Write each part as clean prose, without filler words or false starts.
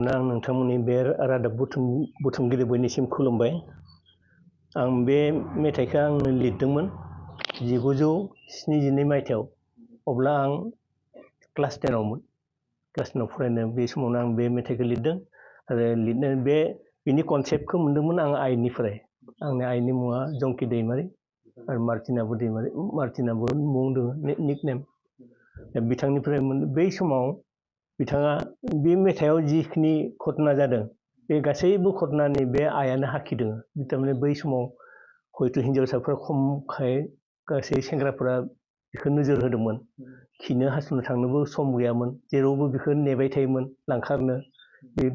आं नोंथांमोननि बे रादाब बुथुमगिरि बयनिसिम खुलुमबाय। आं बे मेथाइखौ आंनो लिरदोंमोन 1972 मायथाइयाव। अब्ला आं क्लास 10आवमोन। क्लास 10आव फरायनाय बे समावनो आं बे मेथाइखौ लिरदों आरो लिरनाय बिनि कनसेप्टखौ मोनदोंमोन आं आइनिफ्राय। आंनि आइनि मुङा जंकि दैमारि आरो मार्टिनाबो मुं दङ निकनेम। बिथांनिफ्राय बै समाव बिथाङा बे मेथाइआव जिखिनि घटना जादों बे गासैबो घटनानि बे आइयानो हाखिदों। थारमाने बै समाव हयथ' हिनजावसाफ्रा खमखाय गासै सेंग्राफोरा बेखौ नोजोर होदोंमोन। खिनो हासुनो थांनोबो सम गैयामोन, जेरावबो बेखौ नेबाय थायोमोन लांखारनो।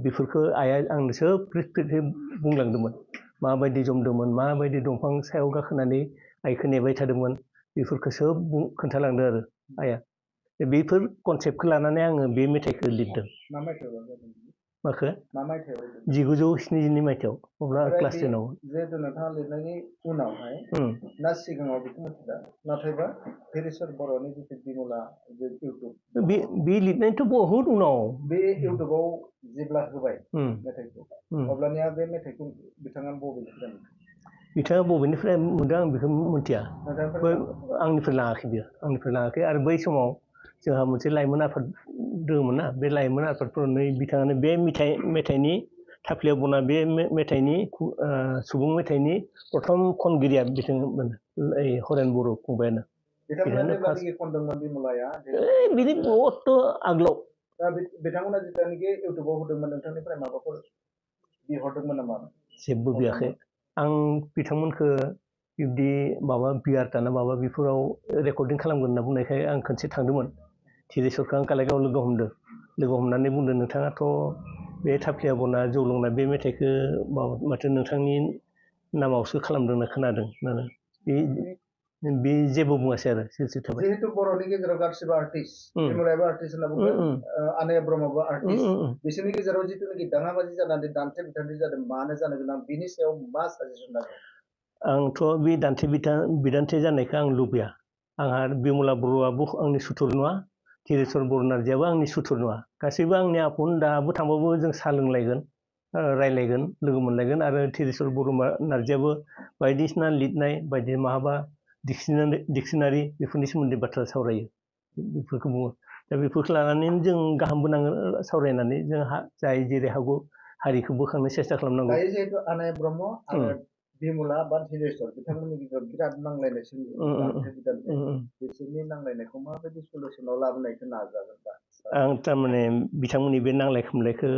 बेफोरखौ आइया आंनो सोब फ्रि बुंलांदोंमोन। माबायदि जमदोंमोन, माबायदि दंफां सायाव गाखोनानै आइखौ नेबाय थादोंमोन, बेफोरखौ सोब खोन्थालांदों आरो आइया। बेफोर कनसेप्टखौ लानानै आङो बे मेथाइखौ लिरदों। मा मायथाइयाव जादों? माखो? मा मायथाइयाव? 1972 मायथाइयाव। अब्ला क्लास 10आव। जिहेतु नोंथाङा लिरनायनि उनावहाय ना सिगाङाव बेखौ मिथिला, नाथायबा धीरेश्वर बर'नि जितु बिमला इउटुब बे लिरनायथ' बहुद उनाव बे इउटुबाव जेब्ला होबाय मेथाइखौ, अब्लानिया बे मेथाइखौ बिथाङा बबेनिफ्राय मोनदों? बिथाङा बबेनिफ्राय मोनदों आं बेखौ मिथिया। आंनिफ्राय लाङाखै बियो, आंनिफ्राय लाङाखै। आरो बै समाव जोंहा मोनसे लाइमोन आफाद दङमोन ना, बे लाइमोन आफादफोरावनो बिथाङानो बे मेथाइनि थाफ्लियाव बना बे मेथाइनि सुबुं मेथाइनि प्रथम खनगिरिया बिथांमोन हरेन बर' फंबायानो। बिनि बहुत आगोलाव। दा बिथांमोना जिथुनाखि इउटुबाव होदोंमोन, नोंथांनिफ्राय माबाफोर बिहरदोंमोन नामा? जेबो बियाखै। आं बिथांमोनखौ बिब्दि माबा बियार्ता ना माबा बेफोराव रेकर्डिं खालामगोन होनना बुंनायखाय आं खनसे थांदोंमोन। धीरेश्वरखौ आं कालाइगावआव लोगो हमदों। लोगो हमनानै बुंदों, नोंथाङाथ' बे थाफ्लिया बना जौ लोंना बे मेथाइखौ माथो नोंथांनि नामावसो खालामदों होनना खोनादों होननानै। बे जेबो बुङासै आरो सिरि थाबाय। जिहेतु बर'नि गेजेराव गासिबो आर्टिस्ट, बिमलायाबो आर्टिस्ट होनना बुंदों, आनाया ब्रह्मबो आर्टिस्ट, बिसोरनि गेजेराव जिथुनाखि दाङाबाजि जानानै दान्थे बिदान्थे जादों, मानो जानो गोनां, बिनि सायाव मा साजेसन नांगौ? आंथ' बे दान्थे बिदान्थे जानायखौ आं लुबैया। आंहा बिमला बर'आबो आंनि सुथुर नङा, धीरेश्वर बर' नार्जीआबो आंनि सुथुर नङा। गासैबो आंनि आफन। दाबो थांबाबो जों साहा लोंलायगोन, रायलायगोन, लोगो मोनलायगोन। आरो धीरेश्वर बर' नार्जीआबो बायदिसिना लिरनाय बायदि माबा डिक्सनारि बेफोरनि सोमोन्दै बाथ्रा सावरायो, बेफोरखौ बुङो। दा बेफोरखौ लानानैनो जों गाहामबो नाङो सावरायनानै। जों जाय जेरै हागौ हारिखौ बोखांनो सेस्था खालामनांगौ। दायो जिहेतु आनाय ब्रह्म आरो बिमला बा धीरेश्वर बिथांमोननि गेजेराव बिराद नांलायनाय सोमजिदों। बिसोरनि नांलायनायखौ माबायदि सलुसनाव लाबोनायखौ नाजागोन दा? आं थारमाने बिथांमोननि बे नांलाय खमलायखौ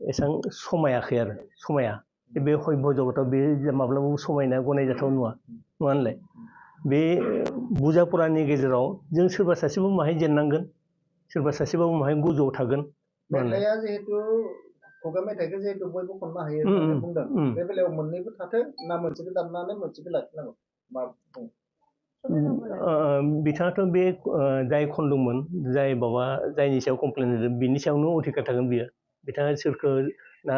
एसेबां समायाखै आरो समाया। बे हयभ जगताव बे माब्लाबाबो समायना गनायजाथाव नङा होनलाय। बे बुजाफोरानि गेजेराव जों सोरबा सासेबाबो माहाय जेननांगोन, सोरबा सासेबाबो माहाय गोजौआव थागोन। मेथाइआ जिहेतु खुगा मेथाइखौ जिहेतु बयबो खननो हायो होननानै बुंदों, बे बेलायाव मोननैबो थाथों ना मोनसेखौ दामनानै मोनसेखौ लाखिनांगौ? मा बुं? बिथाङाथ' बे जाय खनदोंमोन, जाय माबा जायनि सायाव कमप्लेन होदों बिनि सायावनो अधिकार थागोन बियो। बिथाङा सोरखौ ना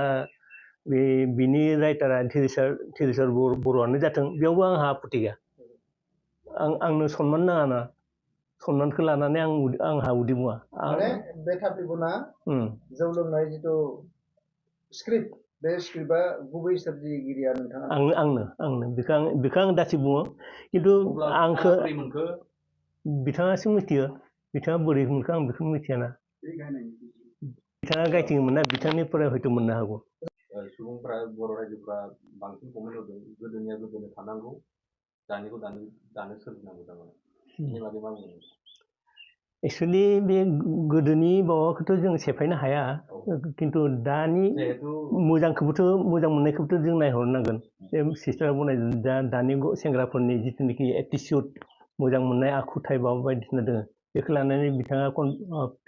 बिनि राइटारा धीरेश्वर बर'आनो जाथों, बेयावबो आंहा आपत्ति गैया। आंनो सनमान नाङा ना, सनमानखौ लानानै आंहा उदै बुङा। बे थाफ्लिबना जौ लोंनाय जिथु स्क्रिप्ट, बे स्क्रिप्टआ गुबै सोरजिगिरिया नोंथाङा? आंनो बेखौ आं दासि बुङो। खिन्थु आंखौ बिथाङासो मिथियो, बिथाङा बोरै मोनखो आं बेखौ मिथियाना। बिथाङा गायथिङोमोन ना, बिथांनिफ्राय हयथ' मोननो हागौ। सुबुंफ्रा बर' रायजोफ्रा बांसिन कमेन्ट होदों, गोदोनिया गोदोनो थानांगौ, दानिखौ दानो सोरजिनांगौ जाबाय। बेनि बागै मा बुङो? एक्सुवेलि बे गोदोनि माबाखौथ' जों सेफायनो हाया, खिन्थु दानि मोजांखौबोथ' मोजां मोननायखौबोथ' जों नायहरनांगोन। बे सिस्टारा बनायदों दानि सेंग्राफोरनि जिथुनाखि एटिटिउड, मोजां मोननाय आखुथाय माबा बायदिसिना दङ, बेखौ लानानै बिथाङा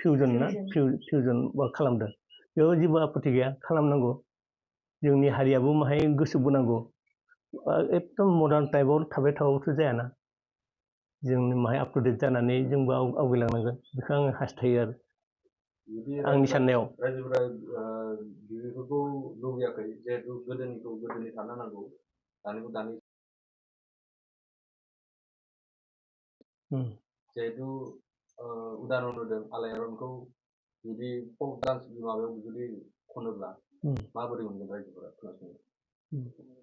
फिउजन खालामदों। बेयाव जेबो आपत्ति गैया, खालामनांगौ। जोंनि हारियाबो माहाय गोसो बोनांगौ। एकदम मडार्न टाइपआव थाबाय थाबाबोथ' जायाना। जों माहाय आप टु डेट जानानै जोंबो आवगायलांनांगोन, बेखौ आङो हास्थायो आरो आंनि साननायाव। रायजोफोरा बेफोरखौ लुबैयाखै, जिहेतु गोदोनिखौ गोदोनि थानो नांगौ, दानिखौ दानि। जिहेतु उदाहरन होदों, आलायारनखौ जुदि फक डान्स माबायाव जुदि माबोरै मोनगोन रायजोफोरा खोनासंनो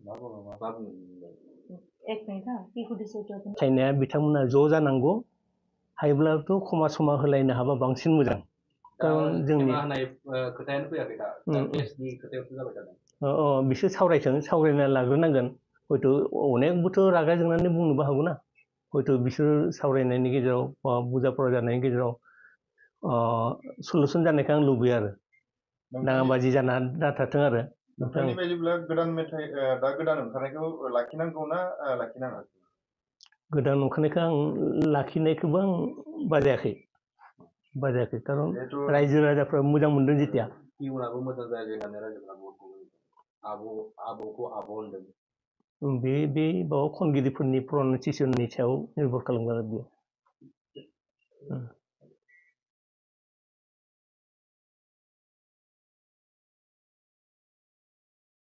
मा बुंगोन एक मिनिट हा बेखौ डिसाइड सायनाया बिथांमोना ज' जानांगौ हायोब्लाथ' खमा समा होलायनो हाबा बांसिन मोजां खारन जोंनि खोथायानो फैयाखै दा केसनि खोथायावसो जाबाय थादों बिसोर सावरायना लाग्रोनांगोन हयथ' अनेकबोथ' रागा जोंनानै बुंनोबो हागौ ना हयथ' बिसोर सावरायनायनि गेजेराव बुजा परा जानायनि गेजेराव सलुसन जानायखौ आं लुबैयो आरो दाङाबाजि जाना दाथाथों आरो नोंथांनि बायदिब्ला गोदान मेथाइ दा गोदान ओंखारनायखौ लाखिनांगौ ना लाखिनाङा गोदान ओंखारनायखौ आं लाखिनायखौबो आं बाजायाखै खारन रायजो राजाफ्रा मोजां मोनदों जेथिया इयुनाबो मोजां जायो होननानै रायजोफोरा आबौखौ आब' होनदों बे खनगिरिफोरनि प्रनाउनसिएसननि सायाव निर्भर खालामगोन आरो बेयो